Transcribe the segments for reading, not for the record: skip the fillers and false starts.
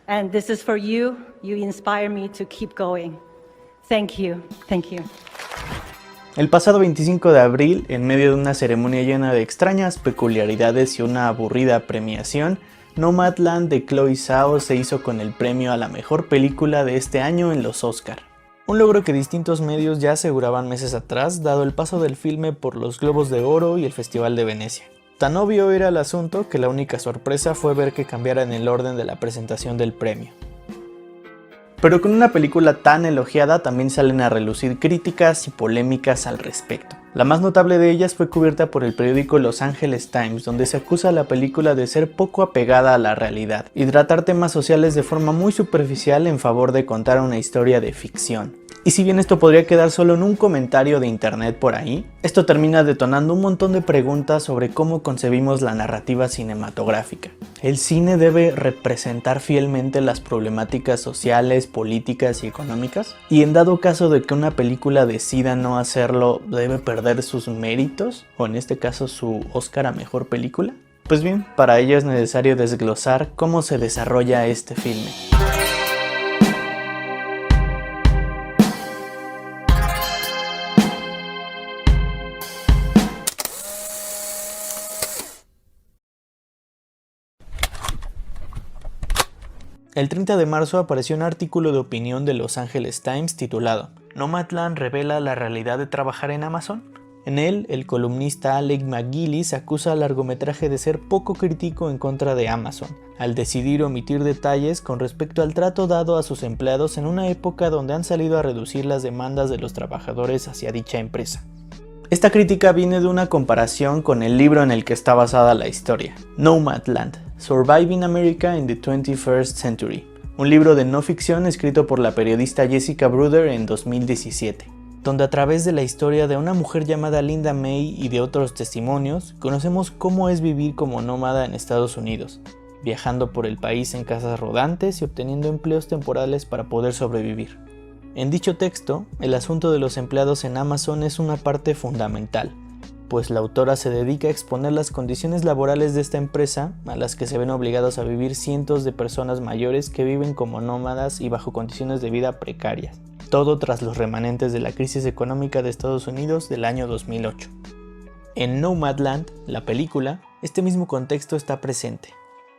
And this is for you. You inspire me to keep going. Thank you. Thank you. El pasado 25 de abril, en medio de una ceremonia llena de extrañas peculiaridades y una aburrida premiación, Nomadland de Chloe Zhao se hizo con el premio a la mejor película de este año en los Oscar. Un logro que distintos medios ya aseguraban meses atrás, dado el paso del filme por los Globos de Oro y el Festival de Venecia. Tan obvio era el asunto que la única sorpresa fue ver que cambiaran el orden de la presentación del premio. Pero con una película tan elogiada también salen a relucir críticas y polémicas al respecto. La más notable de ellas fue cubierta por el periódico Los Angeles Times, donde se acusa a la película de ser poco apegada a la realidad y tratar temas sociales de forma muy superficial en favor de contar una historia de ficción. Y si bien esto podría quedar solo en un comentario de internet por ahí, esto termina detonando un montón de preguntas sobre cómo concebimos la narrativa cinematográfica. ¿El cine debe representar fielmente las problemáticas sociales, políticas y económicas? Y en dado caso de que una película decida no hacerlo, ¿debe perder sus méritos? O en este caso su Oscar a mejor película. Pues bien, para ello es necesario desglosar cómo se desarrolla este filme. El 30 de marzo apareció un artículo de opinión de Los Angeles Times titulado «Nomadland revela la realidad de trabajar en Amazon». En él, el columnista Alec McGillis acusa al largometraje de ser poco crítico en contra de Amazon, al decidir omitir detalles con respecto al trato dado a sus empleados en una época donde han salido a reducir las demandas de los trabajadores hacia dicha empresa. Esta crítica viene de una comparación con el libro en el que está basada la historia, Nomadland, Surviving America in the 21st Century, un libro de no ficción escrito por la periodista Jessica Bruder en 2017, donde a través de la historia de una mujer llamada Linda May y de otros testimonios, conocemos cómo es vivir como nómada en Estados Unidos, viajando por el país en casas rodantes y obteniendo empleos temporales para poder sobrevivir. En dicho texto, el asunto de los empleados en Amazon es una parte fundamental, pues la autora se dedica a exponer las condiciones laborales de esta empresa a las que se ven obligados a vivir cientos de personas mayores que viven como nómadas y bajo condiciones de vida precarias, todo tras los remanentes de la crisis económica de Estados Unidos del año 2008. En Nomadland, la película, este mismo contexto está presente.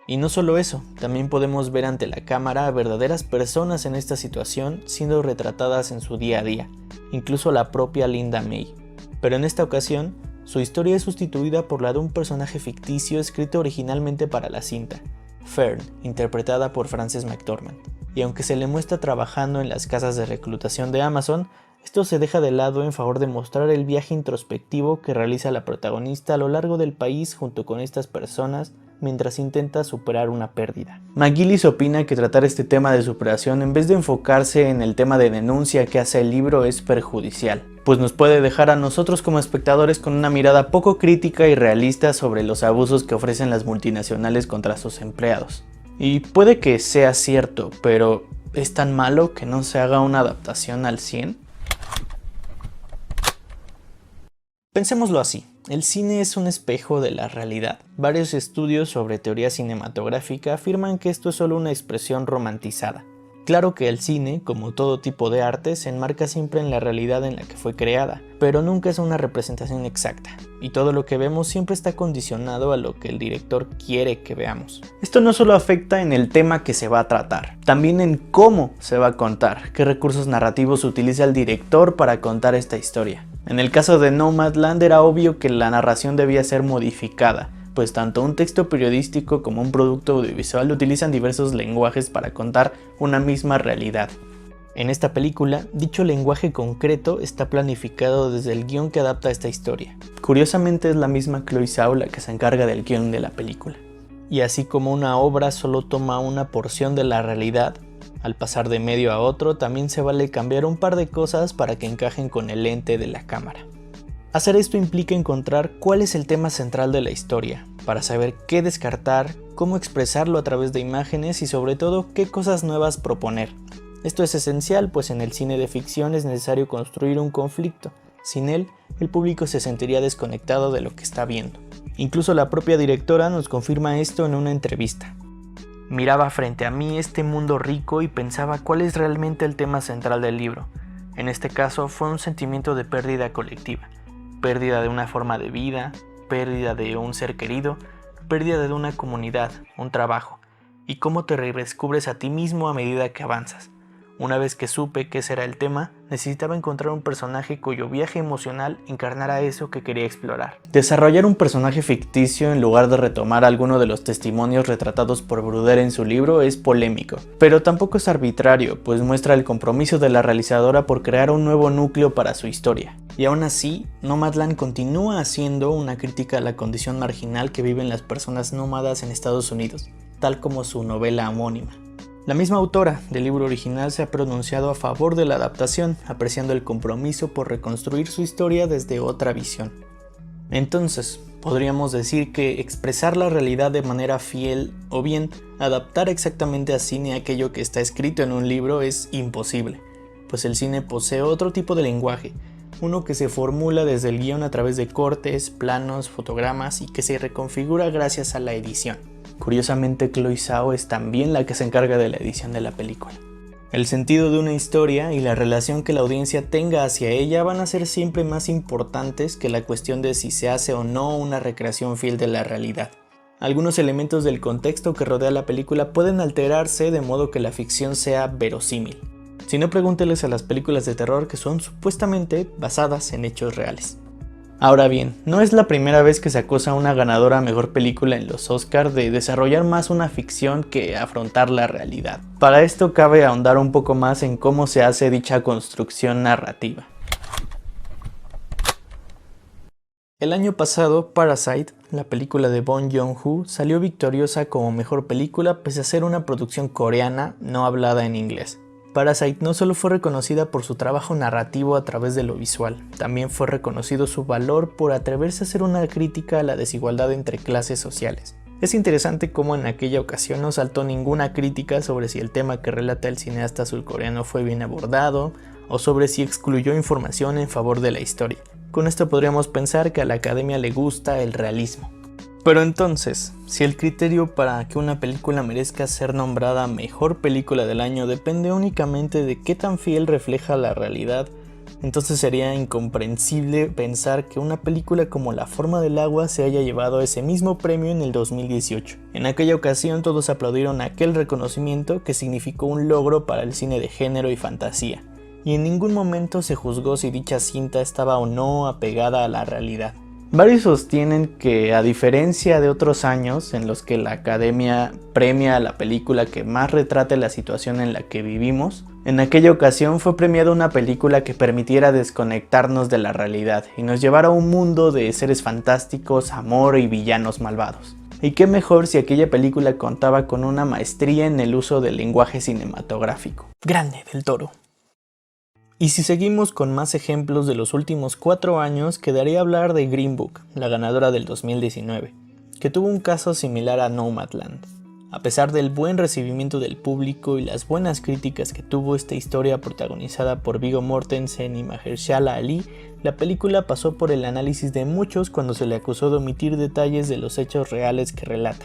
Y no solo eso, también podemos ver ante la cámara a verdaderas personas en esta situación siendo retratadas en su día a día, incluso la propia Linda May. Pero en esta ocasión, su historia es sustituida por la de un personaje ficticio escrito originalmente para la cinta, Fern, interpretada por Frances McDormand. Y aunque se le muestra trabajando en las casas de reclutación de Amazon, esto se deja de lado en favor de mostrar el viaje introspectivo que realiza la protagonista a lo largo del país junto con estas personas mientras intenta superar una pérdida. McGillis opina que tratar este tema de superación en vez de enfocarse en el tema de denuncia que hace el libro es perjudicial, pues nos puede dejar a nosotros como espectadores con una mirada poco crítica y realista sobre los abusos que ofrecen las multinacionales contra sus empleados. Y puede que sea cierto, pero ¿es tan malo que no se haga una adaptación al 100? Pensémoslo así, el cine es un espejo de la realidad. Varios estudios sobre teoría cinematográfica afirman que esto es solo una expresión romantizada. Claro que el cine, como todo tipo de arte, se enmarca siempre en la realidad en la que fue creada, pero nunca es una representación exacta, y todo lo que vemos siempre está condicionado a lo que el director quiere que veamos. Esto no solo afecta en el tema que se va a tratar, también en cómo se va a contar, qué recursos narrativos utiliza el director para contar esta historia. En el caso de Nomadland era obvio que la narración debía ser modificada, pues tanto un texto periodístico como un producto audiovisual utilizan diversos lenguajes para contar una misma realidad. En esta película, dicho lenguaje concreto está planificado desde el guión que adapta esta historia. Curiosamente es la misma Chloe Zhao la que se encarga del guión de la película. Y así como una obra solo toma una porción de la realidad, al pasar de medio a otro también se vale cambiar un par de cosas para que encajen con el lente de la cámara. Hacer esto implica encontrar cuál es el tema central de la historia, para saber qué descartar, cómo expresarlo a través de imágenes y sobre todo qué cosas nuevas proponer. Esto es esencial, pues en el cine de ficción es necesario construir un conflicto. Sin él, el público se sentiría desconectado de lo que está viendo. Incluso la propia directora nos confirma esto en una entrevista. Miraba frente a mí este mundo rico y pensaba cuál es realmente el tema central del libro. En este caso fue un sentimiento de pérdida colectiva, pérdida de una forma de vida, pérdida de un ser querido, pérdida de una comunidad, un trabajo, y cómo te redescubres a ti mismo a medida que avanzas. Una vez que supe que ese era el tema, necesitaba encontrar un personaje cuyo viaje emocional encarnara eso que quería explorar. Desarrollar un personaje ficticio en lugar de retomar alguno de los testimonios retratados por Bruder en su libro es polémico, pero tampoco es arbitrario, pues muestra el compromiso de la realizadora por crear un nuevo núcleo para su historia. Y aún así, Nomadland continúa haciendo una crítica a la condición marginal que viven las personas nómadas en Estados Unidos, tal como su novela homónima. La misma autora del libro original se ha pronunciado a favor de la adaptación, apreciando el compromiso por reconstruir su historia desde otra visión. Entonces, podríamos decir que expresar la realidad de manera fiel o bien adaptar exactamente a cine aquello que está escrito en un libro es imposible, pues el cine posee otro tipo de lenguaje, uno que se formula desde el guión a través de cortes, planos, fotogramas y que se reconfigura gracias a la edición. Curiosamente, Chloe Zhao es también la que se encarga de la edición de la película. El sentido de una historia y la relación que la audiencia tenga hacia ella van a ser siempre más importantes que la cuestión de si se hace o no una recreación fiel de la realidad. Algunos elementos del contexto que rodea la película pueden alterarse de modo que la ficción sea verosímil. Si no, pregúnteles a las películas de terror que son supuestamente basadas en hechos reales. Ahora bien, no es la primera vez que se acusa a una ganadora a mejor película en los Oscar de desarrollar más una ficción que afrontar la realidad. Para esto cabe ahondar un poco más en cómo se hace dicha construcción narrativa. El año pasado, Parasite, la película de Bong Joon-ho, salió victoriosa como mejor película pese a ser una producción coreana no hablada en inglés. Parasite no solo fue reconocida por su trabajo narrativo a través de lo visual, también fue reconocido su valor por atreverse a hacer una crítica a la desigualdad entre clases sociales. Es interesante cómo en aquella ocasión no saltó ninguna crítica sobre si el tema que relata el cineasta surcoreano fue bien abordado o sobre si excluyó información en favor de la historia. Con esto podríamos pensar que a la academia le gusta el realismo. Pero entonces, si el criterio para que una película merezca ser nombrada mejor película del año depende únicamente de qué tan fiel refleja la realidad, entonces sería incomprensible pensar que una película como La forma del agua se haya llevado ese mismo premio en el 2018. En aquella ocasión todos aplaudieron aquel reconocimiento que significó un logro para el cine de género y fantasía, y en ningún momento se juzgó si dicha cinta estaba o no apegada a la realidad. Varios sostienen que, a diferencia de otros años en los que la academia premia a la película que más retrate la situación en la que vivimos, en aquella ocasión fue premiada una película que permitiera desconectarnos de la realidad y nos llevara a un mundo de seres fantásticos, amor y villanos malvados. Y qué mejor si aquella película contaba con una maestría en el uso del lenguaje cinematográfico. Grande del Toro. Y si seguimos con más ejemplos de los últimos 4 años, quedaría hablar de Green Book, la ganadora del 2019, que tuvo un caso similar a Nomadland. A pesar del buen recibimiento del público y las buenas críticas que tuvo esta historia protagonizada por Viggo Mortensen y Mahershala Ali, la película pasó por el análisis de muchos cuando se le acusó de omitir detalles de los hechos reales que relata.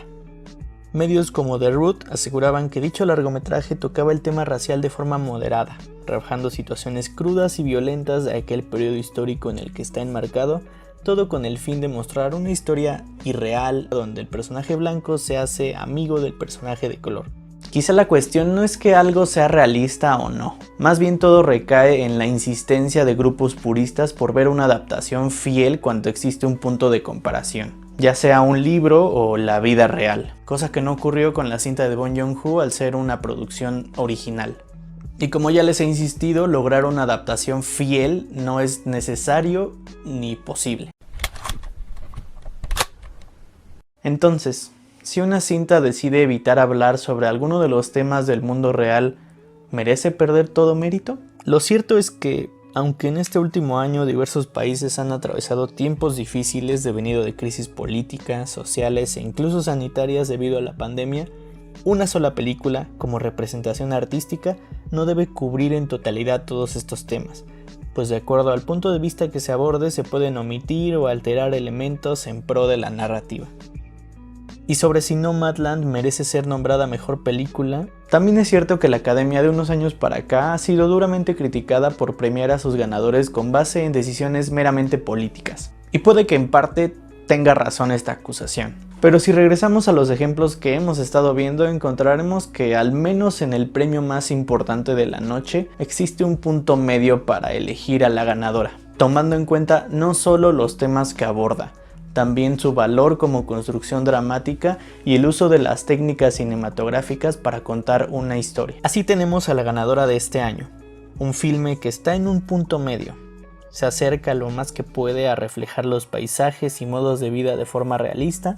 Medios como The Root aseguraban que dicho largometraje tocaba el tema racial de forma moderada, rebajando situaciones crudas y violentas de aquel periodo histórico en el que está enmarcado, todo con el fin de mostrar una historia irreal donde el personaje blanco se hace amigo del personaje de color. Quizá la cuestión no es que algo sea realista o no, más bien todo recae en la insistencia de grupos puristas por ver una adaptación fiel cuando existe un punto de comparación, ya sea un libro o la vida real, cosa que no ocurrió con la cinta de Bong Joon-ho al ser una producción original. Y como ya les he insistido, lograr una adaptación fiel no es necesario ni posible. Entonces, si una cinta decide evitar hablar sobre alguno de los temas del mundo real, ¿merece perder todo mérito? Lo cierto es que, aunque en este último año diversos países han atravesado tiempos difíciles devenido de crisis políticas, sociales e incluso sanitarias debido a la pandemia, una sola película, como representación artística, no debe cubrir en totalidad todos estos temas, pues de acuerdo al punto de vista que se aborde se pueden omitir o alterar elementos en pro de la narrativa. Y sobre si Nomadland merece ser nombrada mejor película, también es cierto que la Academia de unos años para acá ha sido duramente criticada por premiar a sus ganadores con base en decisiones meramente políticas. Y puede que en parte tenga razón esta acusación. Pero si regresamos a los ejemplos que hemos estado viendo, encontraremos que al menos en el premio más importante de la noche existe un punto medio para elegir a la ganadora, tomando en cuenta no solo los temas que aborda, también su valor como construcción dramática y el uso de las técnicas cinematográficas para contar una historia. Así tenemos a la ganadora de este año, un filme que está en un punto medio. Se acerca lo más que puede a reflejar los paisajes y modos de vida de forma realista,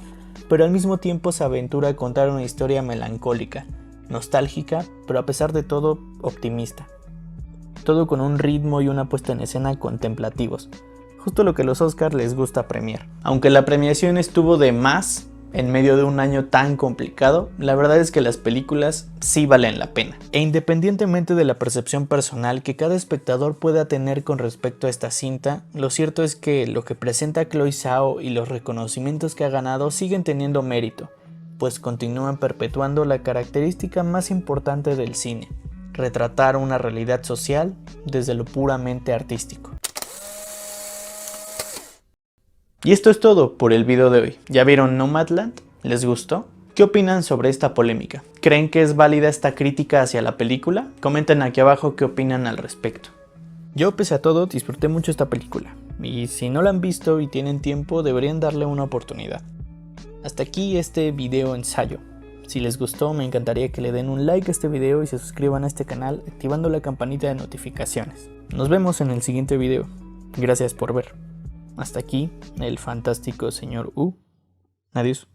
pero al mismo tiempo se aventura a contar una historia melancólica, nostálgica, pero a pesar de todo optimista. Todo con un ritmo y una puesta en escena contemplativos. Justo lo que los Oscars les gusta premiar. Aunque la premiación estuvo de más en medio de un año tan complicado, la verdad es que las películas sí valen la pena. E independientemente de la percepción personal que cada espectador pueda tener con respecto a esta cinta, lo cierto es que lo que presenta Chloe Zhao y los reconocimientos que ha ganado siguen teniendo mérito, pues continúan perpetuando la característica más importante del cine: retratar una realidad social desde lo puramente artístico. Y esto es todo por el video de hoy. ¿Ya vieron Nomadland? ¿Les gustó? ¿Qué opinan sobre esta polémica? ¿Creen que es válida esta crítica hacia la película? Comenten aquí abajo qué opinan al respecto. Yo, pese a todo, disfruté mucho esta película, y si no la han visto y tienen tiempo, deberían darle una oportunidad. Hasta aquí este video ensayo. Si les gustó, me encantaría que le den un like a este video y se suscriban a este canal activando la campanita de notificaciones. Nos vemos en el siguiente video. Gracias por ver. Hasta aquí, el fantástico señor U. Adiós.